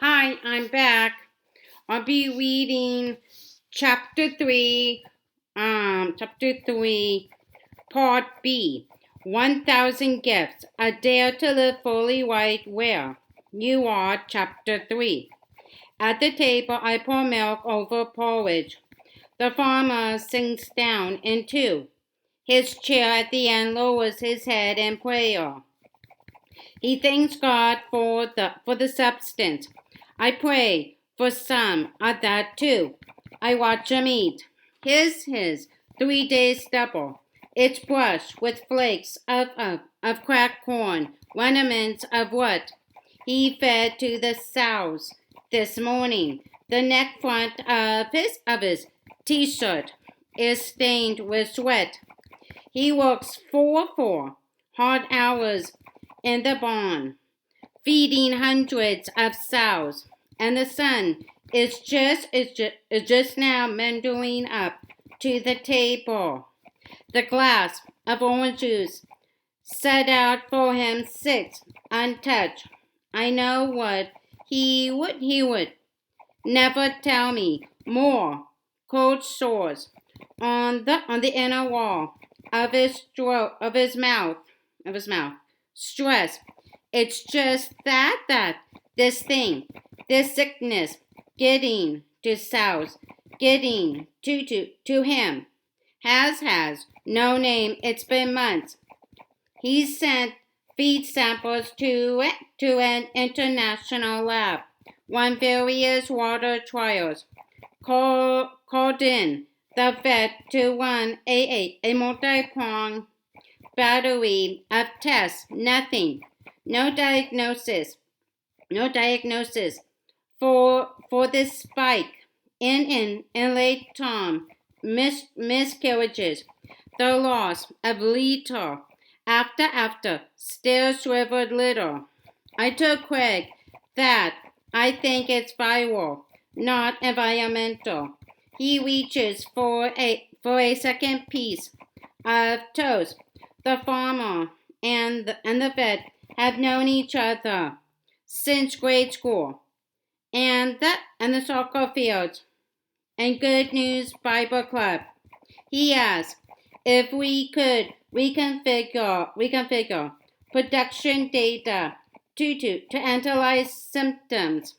Hi, I'm back. I'll be reading chapter 3, part B. 1000 Gifts, A Dare to Live Fully Right Where. You are chapter 3. At the table, I pour milk over porridge. The farmer sinks down into his chair at the end, lowers his head in prayer. He thanks God for the substance. I pray for some of that too. I watch him eat. His 3 days double. It's brushed with flakes of cracked corn, remnants of what he fed to the sows this morning. The neck front of his t-shirt is stained with sweat. He works 4 hard hours in the barn, feeding hundreds of sows, and the sun is just now meandering up to the table. The glass of orange juice set out for him sits untouched. I know what he would never tell me more. Cold sores on the inner wall of his throat, of his mouth. Stress. It's just that this thing, this sickness, getting to South, getting to him, has no name. It's been months. He sent feed samples to an international lab, run various water trials, called in the vet to run a multi-pronged battery of tests. Nothing. No diagnosis. No diagnosis for this spike in late term miscarriages. The loss of litter after still shriveled little. I told Craig that I think it's viral, not environmental. He reaches for a second piece of toast. The farmer and the vet have known each other since grade school, and the soccer field and Good News Bible Club. He asked if we can figure production data to analyze symptoms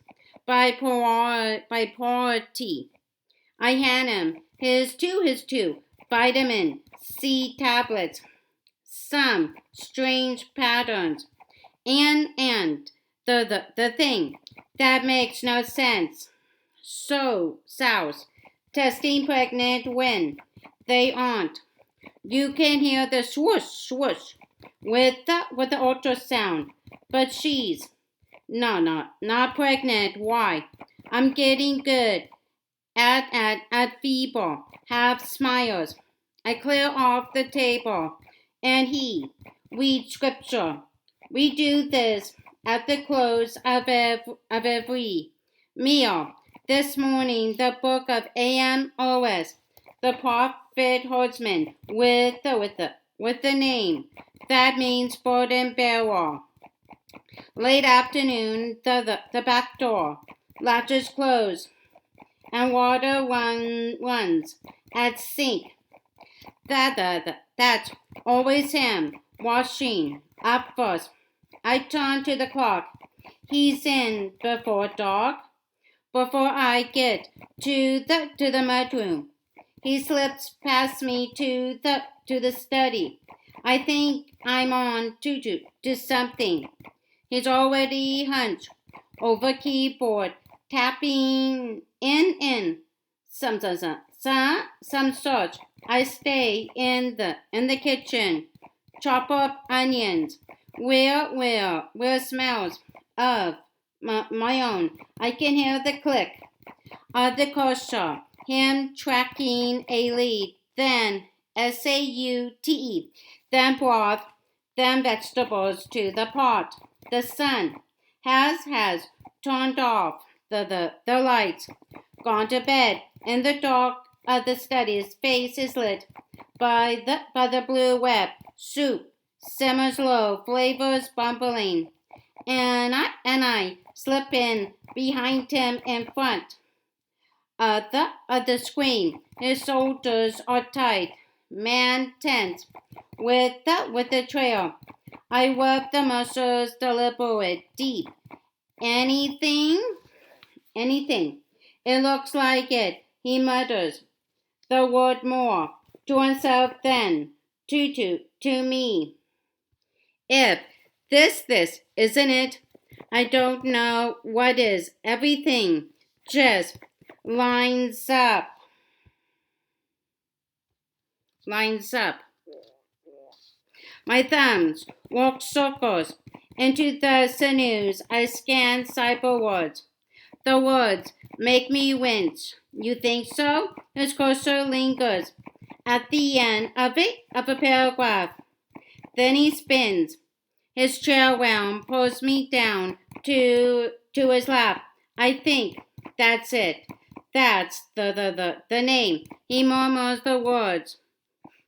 by priority. I hand him his two vitamin C tablets, some strange patterns, and the thing that makes no sense. So South testing pregnant when they aren't. You can hear the swoosh swoosh with the ultrasound, but she's not pregnant. Why? I'm getting good at feeble half smiles. I clear off the table, and he reads scripture. We do this at the close of every meal. This morning, the book of Amos, the prophet herdsman, with the name that means burden bearer. Late afternoon, the back door latches close, and water runs at sink. That's always him washing up first. I turn to the clock. He's in before dark. Before I get to the mudroom, he slips past me to the study. I think I'm on to something. He's already hunched over keyboard, tapping in some sort. I stay in the kitchen, chop up onions. Where smells of my own. I can hear the click of the cursor, him tracking a lead, then SAUTE, then broth, then vegetables to the pot. The sun has turned off the lights, gone to bed. In the dark of the study, his face is lit by the blue web. Soup simmers low, flavors bubbling, and I slip in behind him in front of the screen. His shoulders are tight, man tense, with the trail. I work the muscles deliberate, deep. Anything? Anything. It looks like it, he mutters. The word more, to himself then, to me. If this, isn't it? I don't know what is. Everything just lines up. Lines up. My thumbs walk circles. Into the sinews I scan cyberwords. The words make me wince. You think so? His cursor lingers at the end of a paragraph. Then he spins. His chair round pulls me down to his lap. I think that's it. That's the name. He murmurs the words.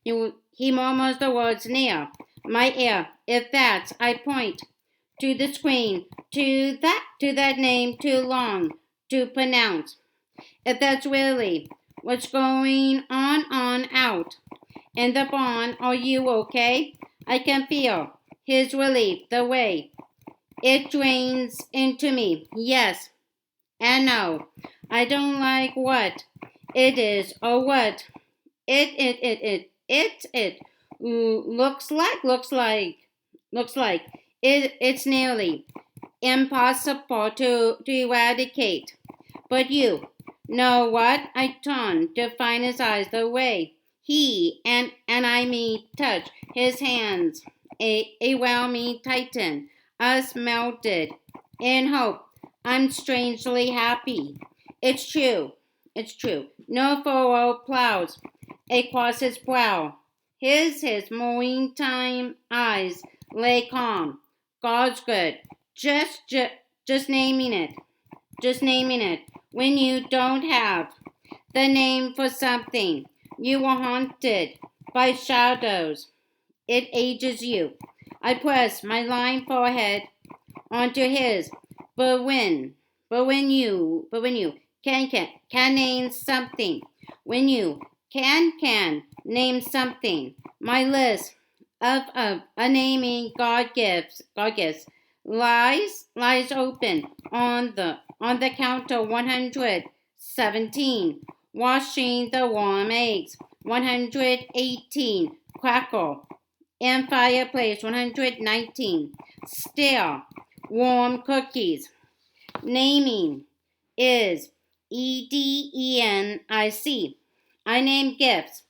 He murmurs the words near my ear. If that's, I point to the screen, to that name too long to pronounce. If that's really what's going on out in the barn, are you okay? I can feel his relief, the way it drains into me. Yes and no. I don't like what it is or what it looks like it's nearly impossible to eradicate. But you know what? I turn to find his eyes the way he and I me touch his hands. A well me tighten, us melted in hope. I'm strangely happy. It's true. It's true. No furrow plows across his brow. His mowing time eyes lay calm. God's good. Just naming it. Just naming it. When you don't have the name for something, you are haunted by shadows. It ages you. I press my lined forehead onto his. But when you can name something, when you can name something, my list of a naming God gives lies open on the counter 117, washing the warm eggs 118, crackle in fireplace 119, still warm cookies. Naming is EDENIC. I name gifts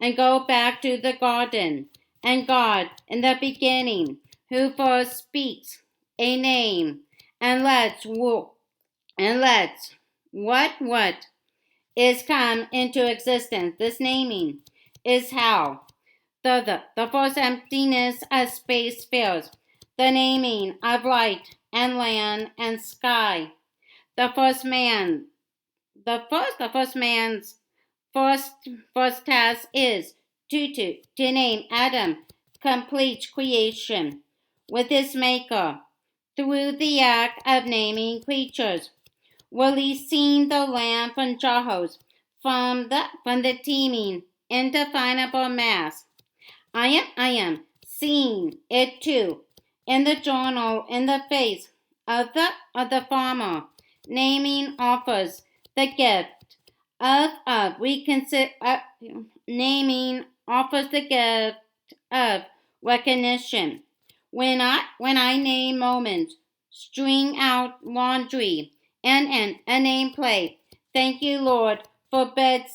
and go back to the garden and God in the beginning, who first speaks a name and lets what is come into existence. This naming is how the first emptiness of space fills, the naming of light and land and sky. The first man's first task is to name Adam, complete creation with his maker through the act of naming creatures, releasing the lamb from Jahos from the teeming, indefinable mass. I am seeing it too in the journal in the face of the farmer. Naming offers the gift of we consider naming offers the gift of recognition. When I name moments, string out laundry and a nameplate. Thank you, Lord, for bed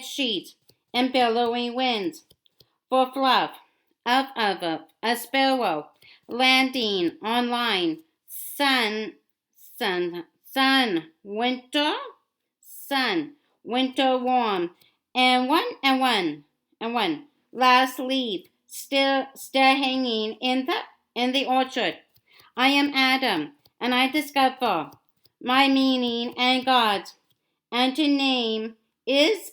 sheets and billowing winds, for fluff of a sparrow landing on line, sun, winter, warm, and one last leaf still hanging in the orchard. I am Adam, and I discover my meaning and God's, and to name is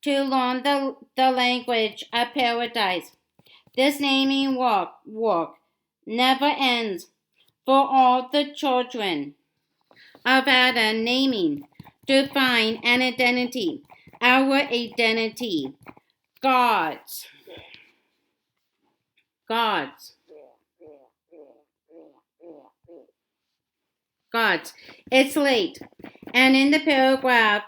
to learn the language of paradise. This naming walk never ends. for all the children of Adam naming to find an identity, our identity, God's. It's late, and in the paragraph,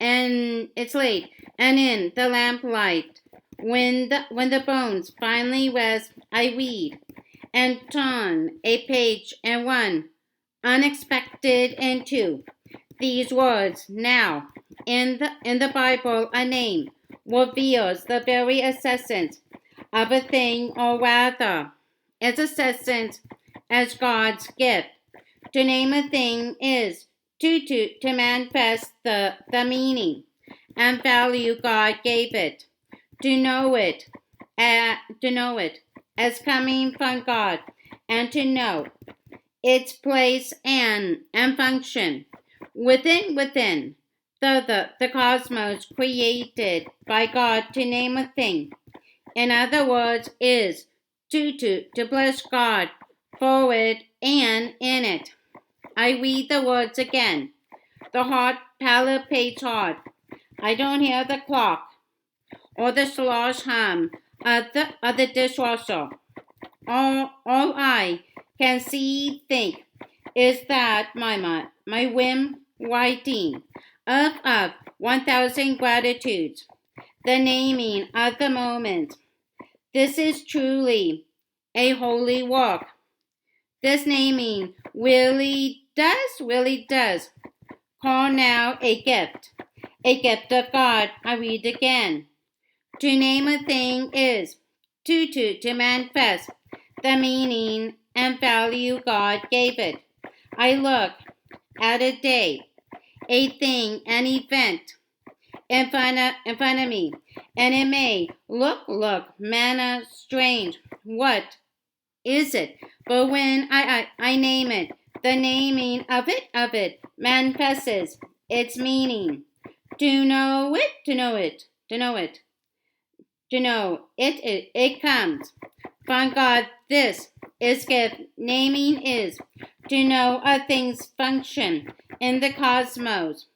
and it's late, and in the lamplight, when the bones finally rest, I read and turn a page and run, unexpected into these words. Now, in the Bible, a name reveals the very essence of a thing, or rather, its essence as God's gift. To name a thing is to manifest the meaning and value God gave it. To know it as coming from God, and to know its place and function within the cosmos created by God. To name a thing, in other words, is to bless God for it and in it. I read the words again. The heart palpitates hard. I don't hear the clock or the slosh hum of the dishwasher. All I can think is that my whim writing of 1,000 gratitudes, the naming of the moment. This is truly a holy work. This naming really does call now a gift of God. I read again. To name a thing is to manifest the meaning and value God gave it. I look at a day, a thing, an event in front of me, and it may look manner strange. What is it? But when I name it, the naming of it manifests its meaning. To know it comes from God. This is gift. Naming is to know a thing's function in the cosmos.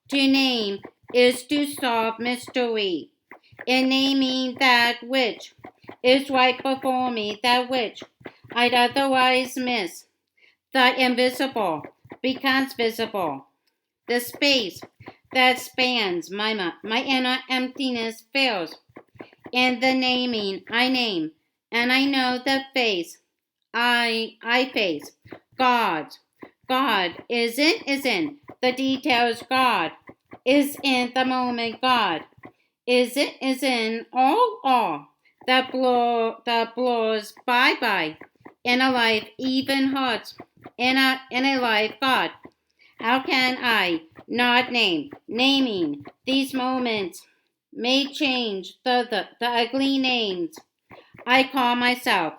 To name is to solve mystery. In naming that which is right before me, that which I'd otherwise miss, the invisible becomes visible. The space that spans my inner emptiness fills. In the naming, I name, and I know the face I face. God is in the details. God is in the moment. God is in all that blows by in a life, even hurts in a life. God, how can I not name? Naming these moments may change the ugly names I call myself.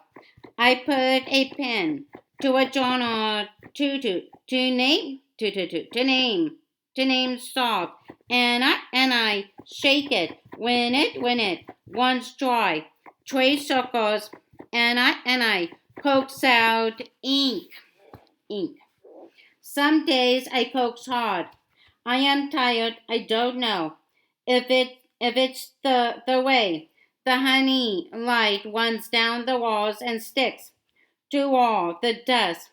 I put a pen to a journal to name soft, and I shake it when it runs dry. Trace circles, and I coax out ink. Some days I coax hard. I am tired. I don't know if it's the way the honey light runs down the walls and sticks to all the dust,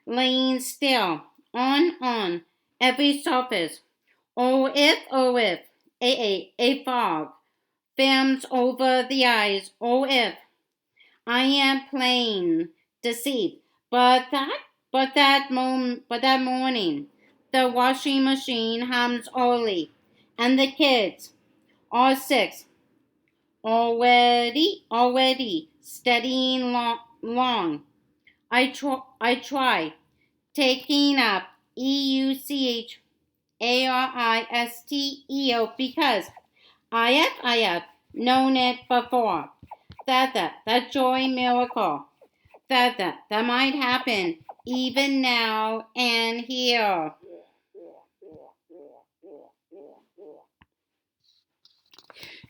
laying still on every surface. Or if a fog films over the eyes, or if I am playing deceit. But that morning, the washing machine hums early, and the kids, all six, already studying long. I try taking up EUCHARISTEO because I have known it before. That joy miracle that might happen even now and here.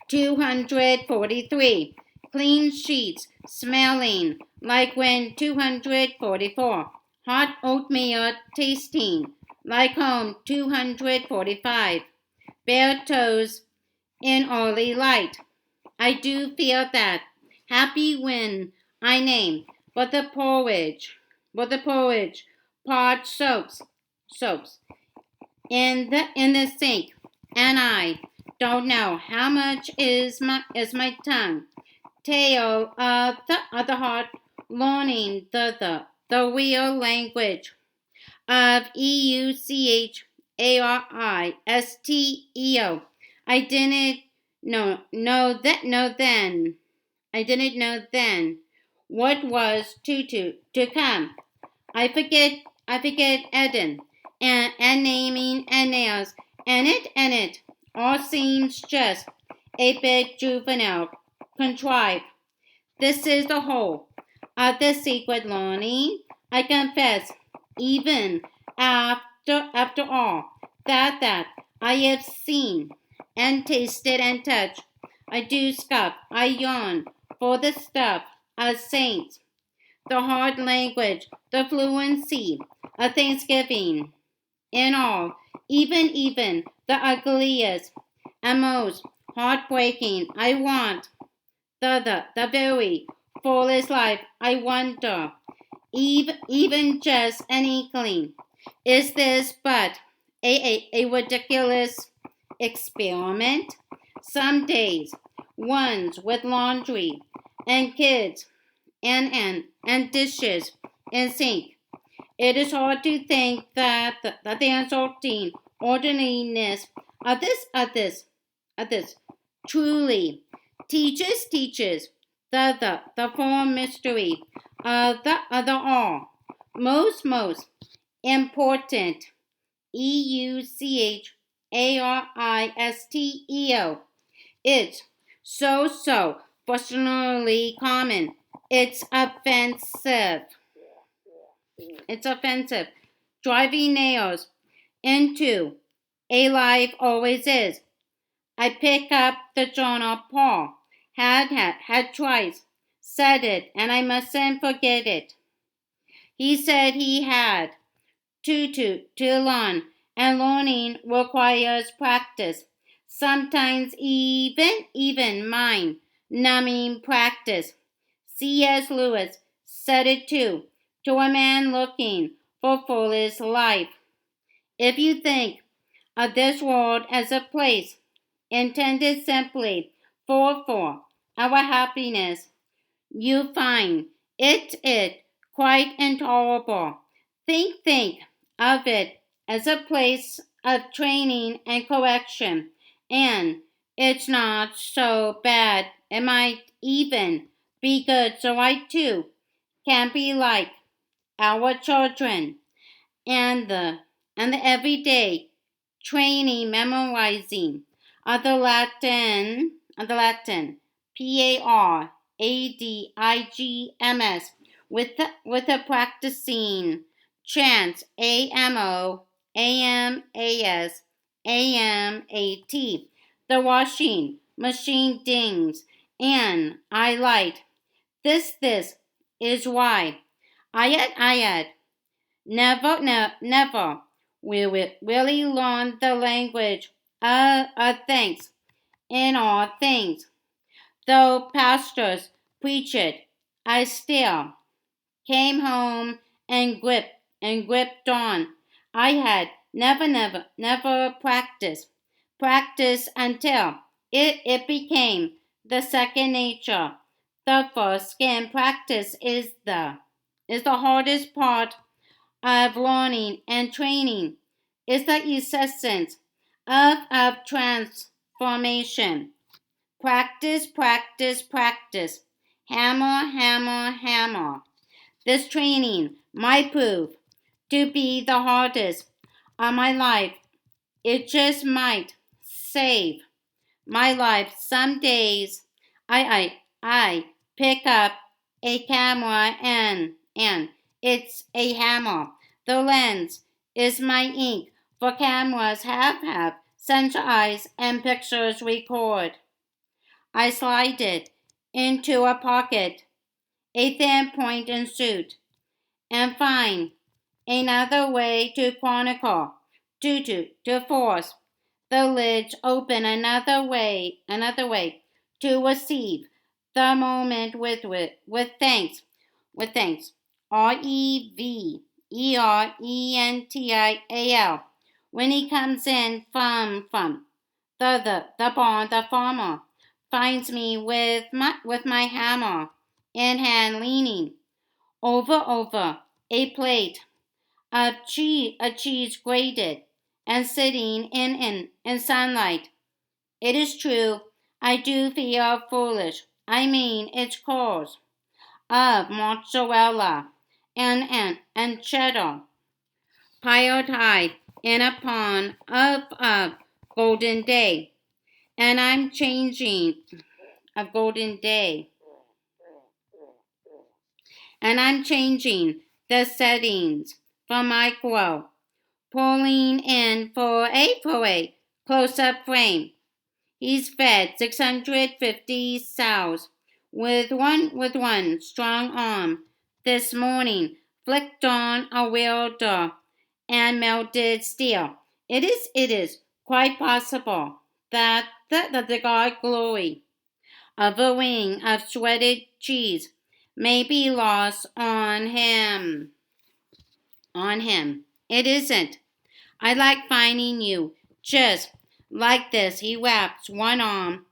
243. Clean sheets smelling like when 244. Hot oatmeal tasting like home 245. Bare toes in early light. I do feel that happy when I name, but the porridge pot soaks in the sink, and I don't know how much is my tongue tail of the other heart learning the real language of EUCHARISTEO. I didn't know then. I didn't know then what was to come. I forget Eden and naming and nails and it all seems just a bit juvenile, contrived. This is the whole of the secret learning. I confess, even after all that I have seen and tasted and touched, I do scoff. I yearn for the stuff of saints, the hard language, the fluency of Thanksgiving, in all, even the ugliest and most heartbreaking. I want the very fullest life. I wonder, even just an inkling, is this but a ridiculous experiment? Some days, ones with laundry and kids and dishes in sink. It is hard to think that the insulting ordinariness of this truly teaches the full mystery of the all. Most important. EUCHARISTEO. It's so frustratingly common. It's offensive. It's offensive. Driving nails into a life always is. I pick up the journal Paul had twice said it, and I mustn't forget it. He said he had to learn, and learning requires practice. Sometimes even mind numbing practice. C.S. Lewis said it too, to a man looking for fullest life. If you think of this world as a place intended simply for our happiness, you find it quite intolerable. Think of it as a place of training and correction, and it's not so bad. It might even be good, so I too can be like our children and the everyday training memorizing of the Latin PARADIGMS with the practicing chants AMO AMAS AMAT. The washing machine dings and I light. This is why I had never will really learn the language of thanks in all things. Though pastors preach it, I still came home and gripped on. I had never practiced until it became the second nature. The first skin practice is the hardest part of learning and training. Is the essence of transformation. Practice. Hammer. This training might prove to be the hardest of my life. It just might save my life. Some days I pick up a camera and it's a hammer. The lens is my ink, for cameras have sensor eyes and pictures record. I slide it into a pocket, a thin point and suit, and find Another way to chronicle, to force the lids open, another way to receive the moment with thanks, with thanks. Reverential. When he comes in from the barn, the farmer finds me with my hammer in hand, leaning over a plate of cheese grated and sitting in sunlight. It is true, I do feel foolish. I mean, it's cause of mozzarella and cheddar piled high in a pond of golden day. And I'm changing of golden day. And I'm changing the settings for my glow, pulling in for a close-up frame. He's fed 650 sows with one strong arm. This morning, flicked on a welder and melted steel. It is quite possible that the God glory of a wing of shredded cheese may be lost on him. On him. It isn't. I like finding you just like this. He wraps one arm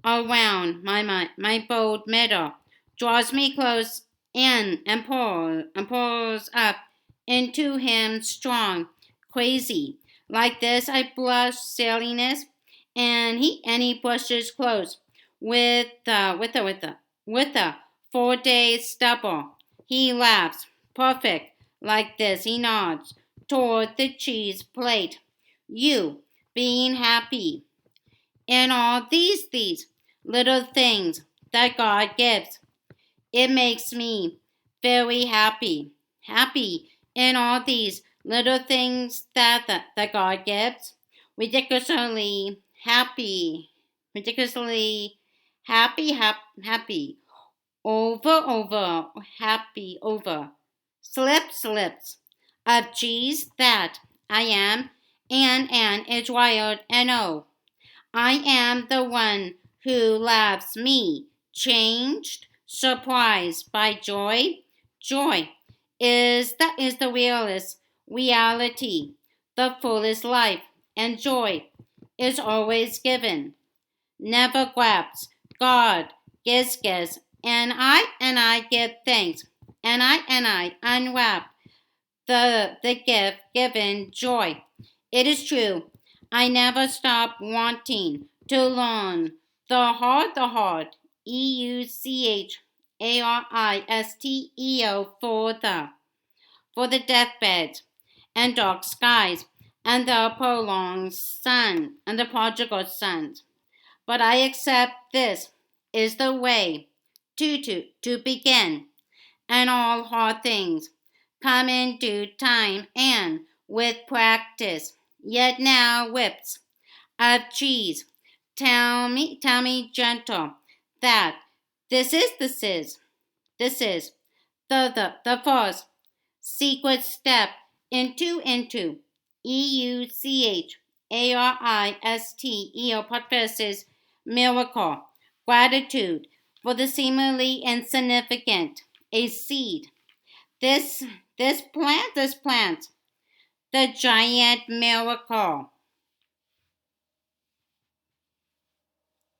around my bowed middle, draws me close in and pulls up into him strong, crazy. Like this I blush silliness, and he pushes close with a 4 day stubble. He laughs, perfect. Like this he nods toward the cheese plate. You being happy in all these little things that God gives. It makes me very happy. Happy in all these little things that God gives. Ridiculously happy. Ridiculously happy. Over, happy, over. Slips of cheese that I am, and is wild and oh. I am the one who loves me, changed, surprised by joy. Joy is the realest reality, the fullest life, and joy is always given, never grabs. God gives, and I give thanks, and I unwrap the gift given joy. It is true. I never stop wanting to learn the heart, EUCHARISTEO for the deathbeds and dark skies and the prolonged sun and the prodigal sons. But I accept this is the way to begin, and all hard things come in due time and with practice. Yet now whips of cheese, tell me gentle that this is the first secret step into EUCHARISTEO versus miracle, gratitude for the seemingly insignificant, a seed. This plant, the giant miracle.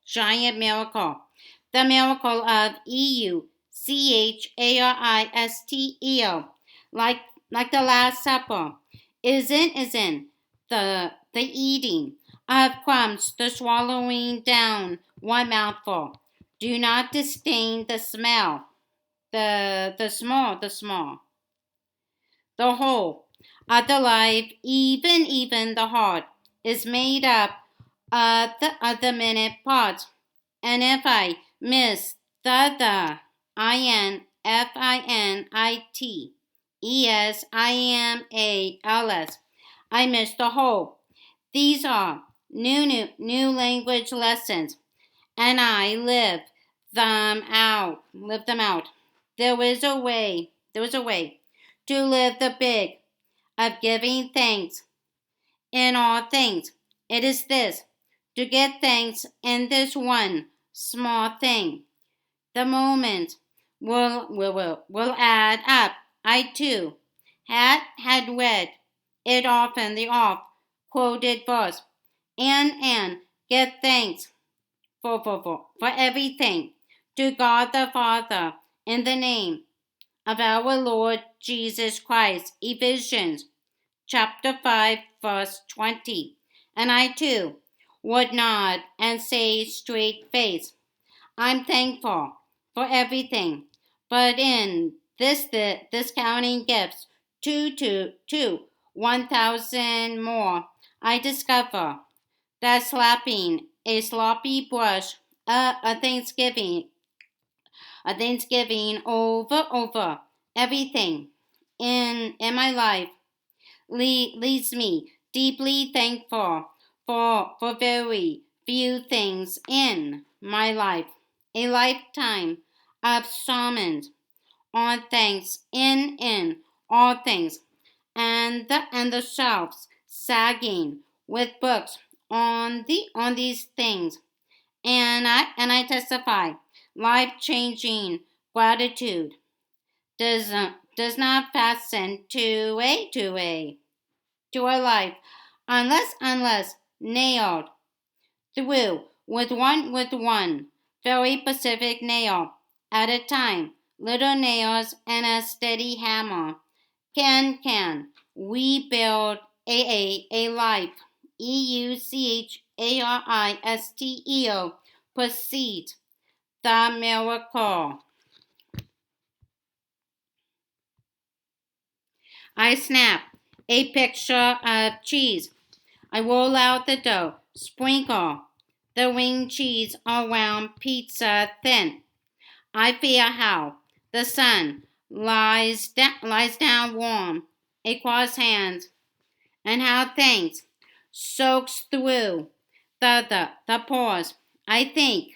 Giant miracle. The miracle of EUCHARISTEO. Like the Last Supper. Isn't the eating of crumbs, the swallowing down one mouthful. Do not disdain the smell. The small. The whole of the life, even the heart, is made up of the minute parts. And if I miss the INFINITESIMALS, I miss the whole. These are new language lessons, and I live them out. There was a way to live the big of giving thanks in all things. It is this, to get thanks in this one small thing. The moment will add up. I too had read it often, the oft quoted verse, and give thanks for everything to God the Father in the name of our Lord Jesus Christ. Ephesians chapter 5, verse 20. And I too would nod and say straight face, I'm thankful for everything, but in this counting gifts, two, 1,000 more, I discover that slapping a sloppy brush a Thanksgiving over everything in my life leaves me deeply thankful for very few things in my life. A lifetime of sermons on thanks in all things, and the shelves sagging with books on these things. And I testify, life-changing gratitude does not fasten to a life unless nailed through with one very specific nail at a time. Little nails and a steady hammer can rebuild a life. EUCHARISTEO proceed the miracle. I snap a picture of cheese. I roll out the dough, sprinkle the wing cheese around pizza thin. I feel how the sun lies down warm across hands, and how thanks soaks through the pores. I think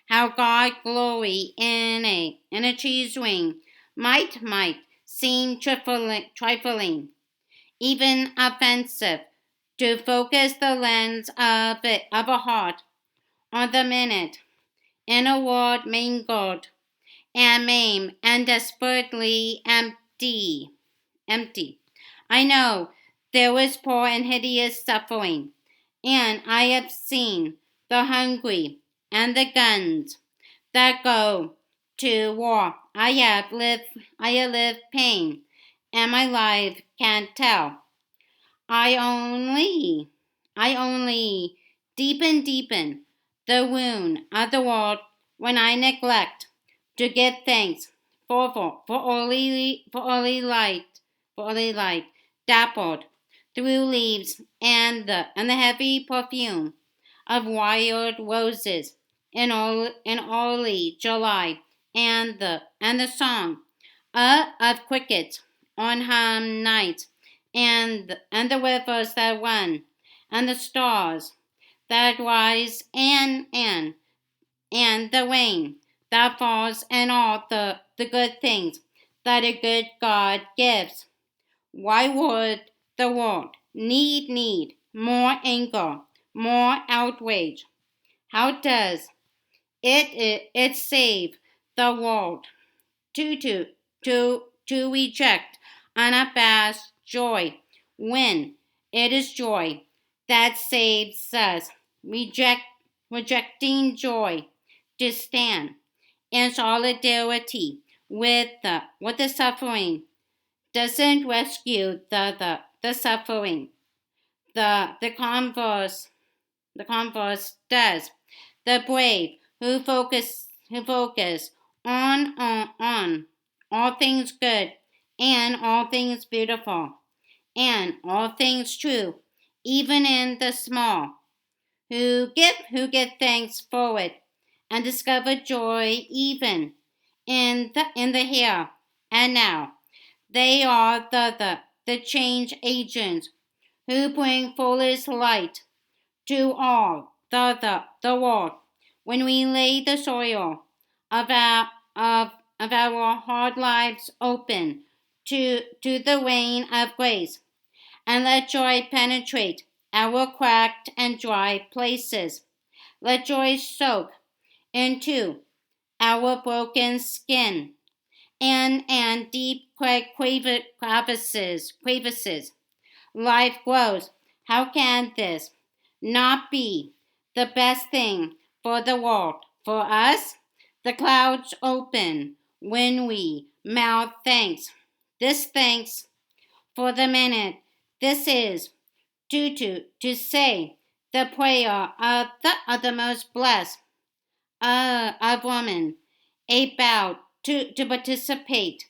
how God glory in a cheese ring might seem trifling, even offensive, to focus the lens of a heart on the minute in a world mangled and maimed and desperately empty. I know there is poor and hideous suffering, and I have seen the hungry and the guns that go to war. I have lived pain, and my life can't tell. I only deepen the wound of the world when I neglect to give thanks for early light, dappled through leaves and the heavy perfume of wild roses in early July, and the song of crickets on hum nights, and the rivers that run, and the stars that rise, and the rain that falls, and all the good things that a good God gives. Why would the world need more anger, more outrage? How does it save the world to reject unabashed joy when it is joy that saves us? Rejecting joy to stand in solidarity with the suffering doesn't rescue the suffering. The converse does. The brave who focus on all things good, and all things beautiful, and all things true, even in the small, who give thanks for it, and discover joy even in the here and now. They are the change agents who bring fullest light to all the world. When we lay the soil of our hard lives open to the wane of grace, and let joy penetrate our cracked and dry places. Let joy soak into our broken skin and deep crevices. Life grows. How can this not be the best thing for the world? For us, the clouds open when we mouth thanks. This thanks for the minute. This is to say the prayer of the most blessed of woman, about to participate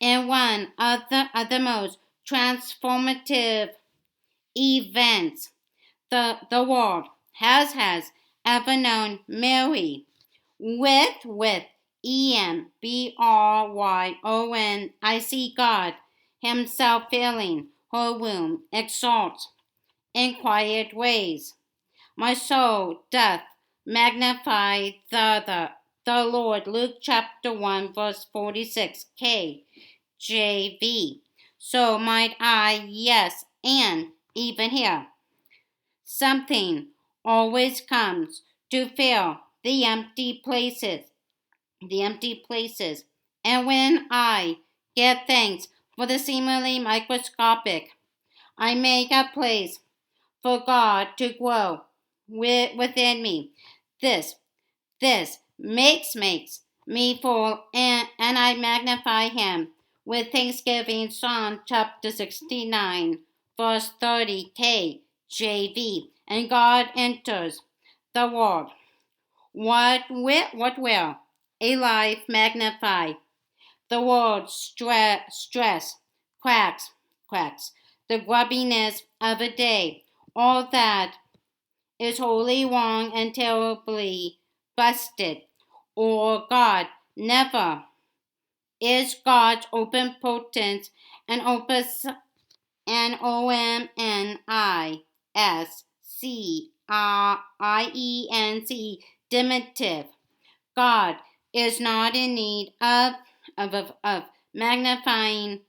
in one of the most transformative events the world has ever known. Mary, with EMBRYON, I see God Himself filling her womb, exalts in quiet ways. My soul doth magnify the Lord. Luke chapter 1, verse 46, KJV. So might I, yes, and even here. Something always comes to fill the empty places. And when I give thanks for the seemingly microscopic, I make a place for God to grow within me. This makes me full, and I magnify Him with thanksgiving. Psalm chapter 69, verse 30, KJV. And God enters the world. What will a life magnify? The world's stress cracks the grubbiness of a day. All that is wholly wrong and terribly busted. Or God never is God's open potence and opus and OMNISCRIENC diminutive. God is not in need of magnifying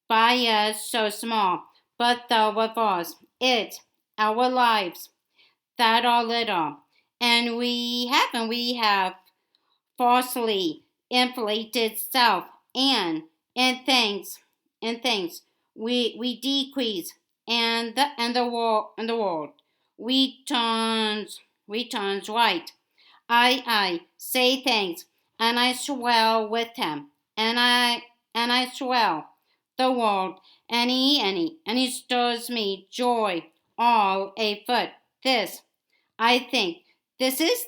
by us so small, but the reverse. It's our lives that are little, and we have falsely inflated self, and in things we decrease, and the world returns right. I say thanks, and I swell with Him, and I swell the world, and he stirs me joy all afoot. This, I think, this is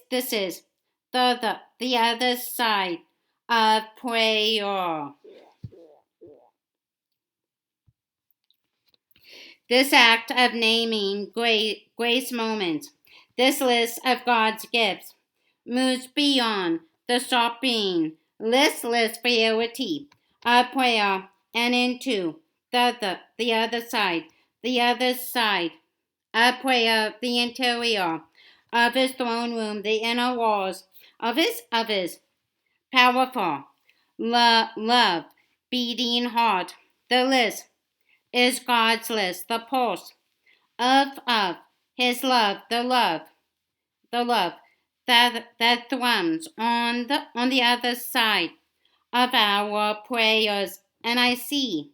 the other side of prayer. This act of naming grace moments, this list of God's gifts, moves beyond the shopping listless reality of prayer and into the other side of prayer, the interior of His throne room, the inner walls of his powerful love beating heart. The list is God's list, the pulse of His love, the love that thrums on the other side of our prayers. And I see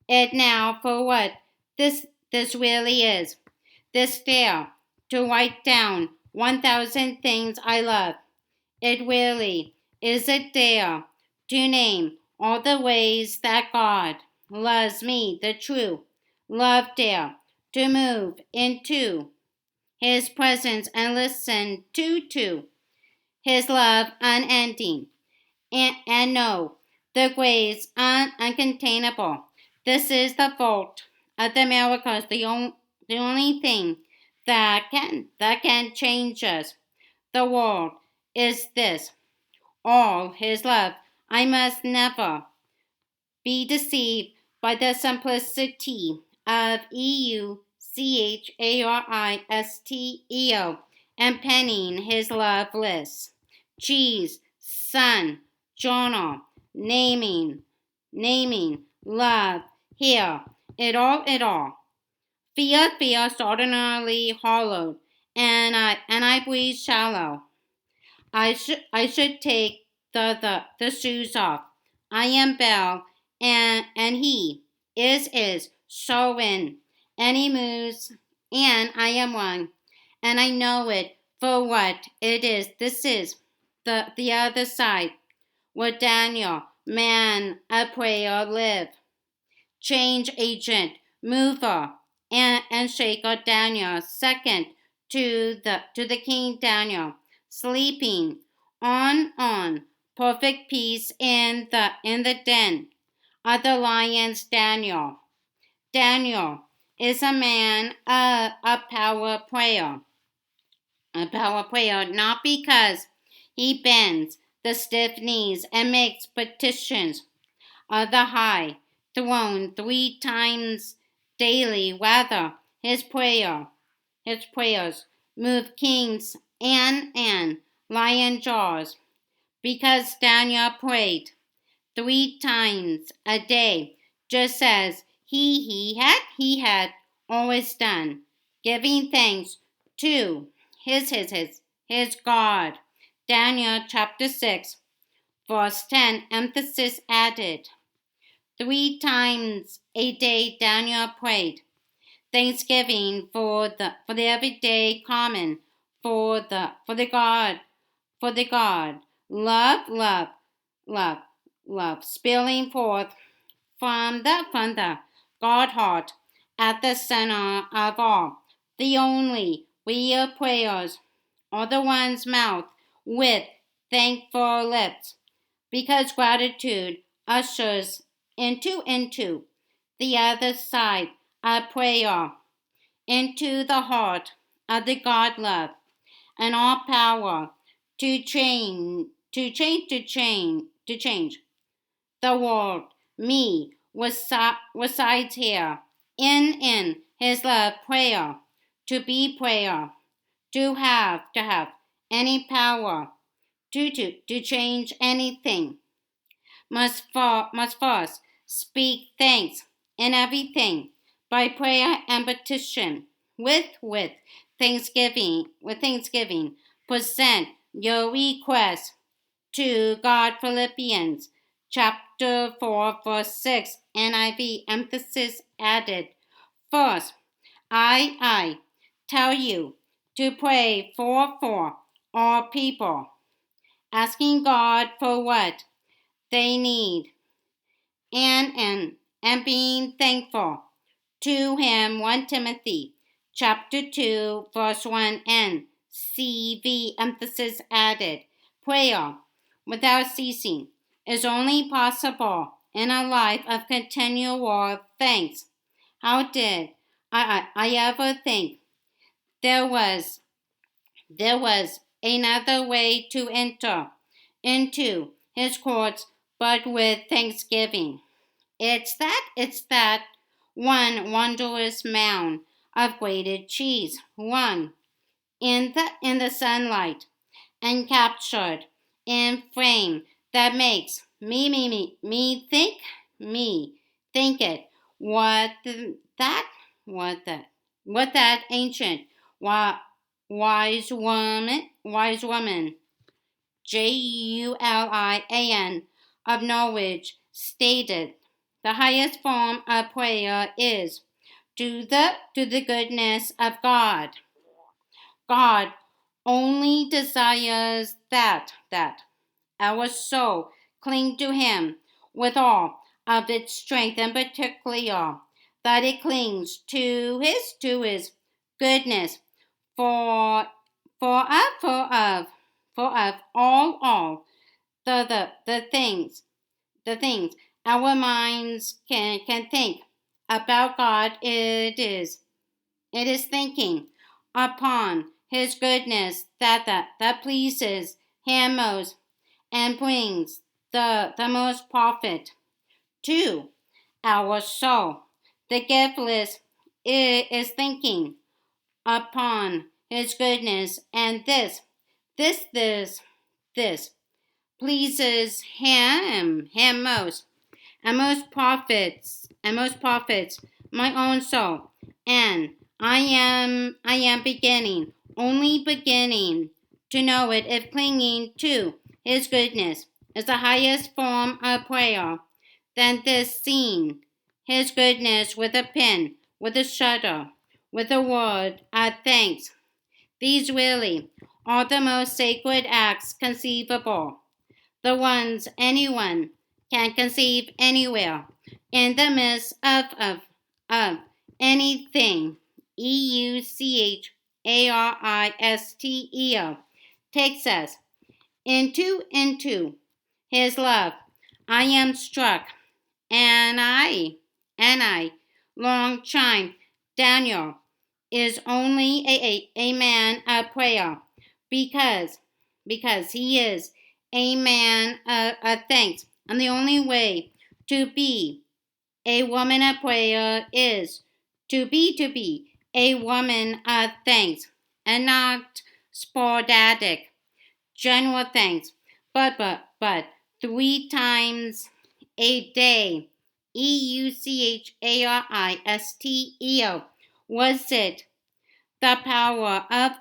it now for what this really is. This dare to write down 1,000 things I love. It really is a dare to name all the ways that God loves me, the true love dare to move into His presence and listen to His love unending, and know the grace uncontainable. This is the fault of the miracles, the only thing that can change us. The world is this, all His love. I must never be deceived by the simplicity of EUCHARISTEO and penning His love list. Cheese, sun, journal, naming love, hear, it all. Fear feels ordinarily hollowed, and I breathe shallow. I should take the shoes off. I am Bell, and he is so in, and he moves, and I am one, and I know it for what it is. This is the other side where Daniel, man, a prayer live, change agent, mover, and shaker Daniel, second to the king Daniel, sleeping on, perfect peace in the den of the lions Daniel. Daniel is a man of a power prayer, not because he bends the stiff knees and makes petitions of the high throne 3 times daily. Rather, his prayers move kings and lion jaws, because Daniel prayed 3 times a day, just as he had always done, giving thanks to his God. Daniel chapter 6, verse 10, emphasis added. 3 times a day Daniel prayed. Thanksgiving for the everyday common, for the God. Love, love, spilling forth from the God heart at the center of all. The only real prayers are the ones mouthed with thankful lips, because gratitude ushers into the other side of prayer, into the heart of the God love, and all power to change the world. Me resides here in his love prayer, to be prayer, to have any power to change anything, must first speak thanks in everything by prayer and petition. With thanksgiving, present your request to God. Philippians chapter 4, verse 6, NIV, emphasis added. First, I tell you to pray for all people, asking God for what they need, and being thankful to him. 1 Timothy chapter 2, verse 1, and CV, emphasis added. Prayer without ceasing is only possible in a life of continual thanks. How did I ever think there was another way to enter into his courts but with thanksgiving? It's that one wondrous mound of grated cheese, one in the sunlight, and captured in frame, that makes me think it. That what that ancient wise woman Julian of Norwich stated. The highest form of prayer is to the goodness of God. God only desires that our soul cling to him with all of its strength, and particularly that it clings to his goodness, for of all the things our minds can think about God. It is thinking upon his goodness that pleases him most, and brings the most profit to our soul. The giftless is thinking upon his goodness, and this pleases him most, and most prophets, my own soul, and I am beginning, only beginning to know it if clinging to His goodness is the highest form of prayer. Then this scene, His goodness with a pen, with a shudder, with a word of thanks. These really are the most sacred acts conceivable, the ones anyone can conceive anywhere, in the midst of anything. EUCHARISTEO takes us into His love. I am struck, and I long chime. Daniel is only a man of prayer because he is a man of thanks. And the only way to be a woman of prayer is to be a woman of thanks and not sporadic general thanks, but 3 times a day. EUCHARISTEO. Was it the power of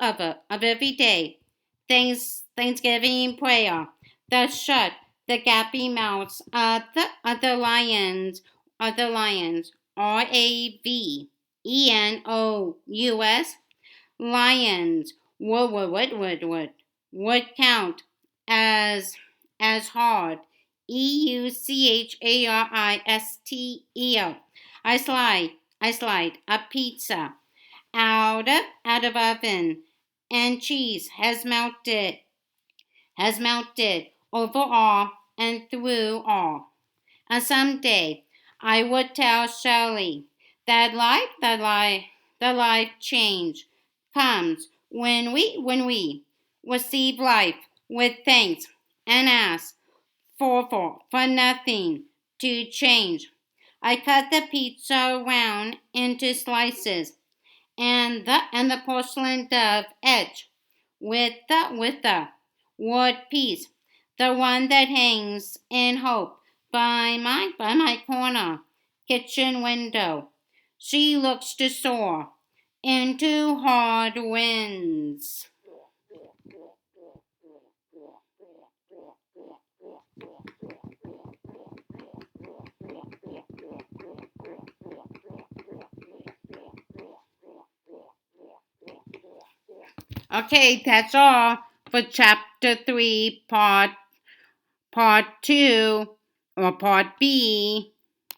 every day Thanksgiving prayer that shut the gaping mouths of the lions, RAVENOUS, lions would count as hard. EUCHARISTEO. I slide a pizza out of oven, and cheese has melted over all and through all. And someday I would tell Shelley that the life change comes when we receive life with thanks and ask for nothing to change. I cut the pizza round into slices, and the porcelain dove etched with the word peace, the one that hangs in hope by my corner kitchen window. She looks to soar into hard winds. Okay, that's all for chapter 3, part 2, or part B.